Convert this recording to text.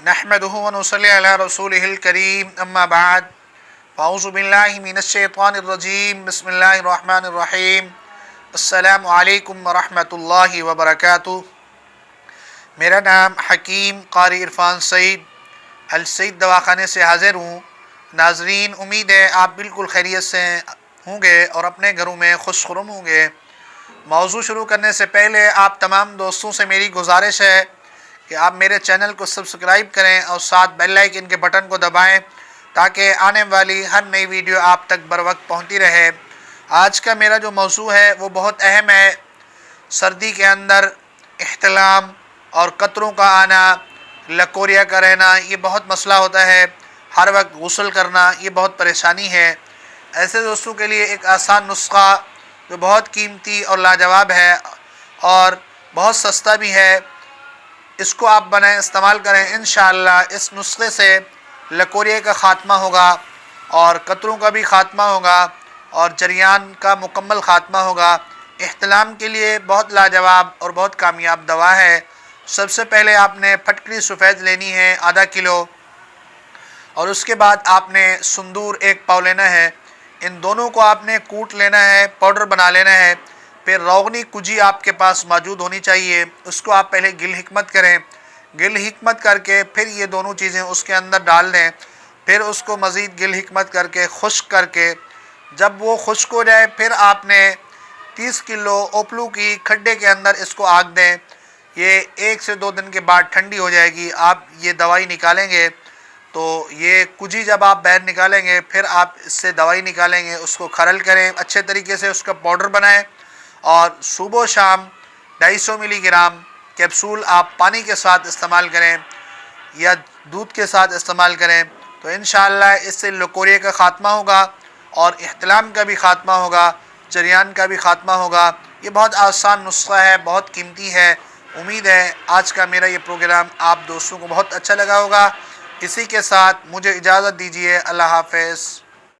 नहमदुहु व नुसल्ली अला रसूलिहिल करीम अम्मा बाद फ़अऊज़ु बिल्लाहि मिनश शैतानिर रजीम बिस्मिल्लाहिर रहमानिर रहीम अस्सलामु अलैकुम व रहमतुल्लाहि व बरकातुहू। मेरा नाम हकीम क़ारी इरफ़ान सईद अल सईद दवाख़ाने से हाज़िर हूँ। नाज़रीन, उम्मीद है आप बिल्कुल खैरियत से होंगे और अपने घरों में खुशखुरम होंगे। मौज़ू शुरू करने से पहले आप तमाम दोस्तों से मेरी गुजारिश है कि आप मेरे चैनल को सब्सक्राइब करें और साथ बेल आइकन के बटन को दबाएं ताकि आने वाली हर नई वीडियो आप तक बर वक्त पहुँचती रहे। आज का मेरा जो मौज़ू है वो बहुत अहम है। सर्दी के अंदर इह्तिलाम और कतरों का आना, लकोरिया का रहना, ये बहुत मसला होता है। हर वक्त गुस्ल करना, ये बहुत परेशानी है। ऐसे दोस्तों के लिए एक आसान नुस्खा जो बहुत कीमती और लाजवाब है और बहुत सस्ता भी है, इसको आप बनाएं, इस्तेमाल करें। इंशाअल्लाह इस नुस्खे से लकोरिया का ख़ात्मा होगा और कतरों का भी ख़ात्मा होगा और जरियान का मुकम्मल ख़ात्मा होगा। इह्तिलाम के लिए बहुत लाजवाब और बहुत कामयाब दवा है। सबसे पहले आपने फटकरी सफ़ेद लेनी है आधा किलो, और उसके बाद आपने संदूर 1 पाव लेना है। इन दोनों को आपने कूट लेना है, पाउडर बना लेना है। फिर रोगनी कुजी आपके पास मौजूद होनी चाहिए, उसको आप पहले गिल हिकमत करें। गिल हिकमत करके फिर ये दोनों चीज़ें उसके अंदर डाल दें। फिर उसको मज़ीद गिल हिकमत करके खुश्क करके, जब वो खुश्क हो जाए फिर आपने 30 किलो ओपलू की खड्डे के अंदर इसको आग दें। ये 1 से 2 दिन के बाद ठंडी हो जाएगी। आप ये दवाई निकालेंगे तो ये कुजी जब आप बाहर निकालेंगे फिर आप इससे दवाई निकालेंगे, उसको खरल करें अच्छे तरीके से, उसका पाउडर बनाएं और सुबह शाम 250 मिलीग्राम कैप्सूल आप पानी के साथ इस्तेमाल करें या दूध के साथ इस्तेमाल करें तो इंशाअल्लाह इससे लकोरिया का ख़ात्मा होगा और इह्तिलाम का भी ख़ात्मा होगा, जरियान का भी ख़ात्मा होगा। ये बहुत आसान नुस्खा है, बहुत कीमती है। उम्मीद है आज का मेरा ये प्रोग्राम आप दोस्तों को बहुत अच्छा लगा होगा। इसी के साथ मुझे इजाज़त दीजिए। अल्लाह हाफ़िज़।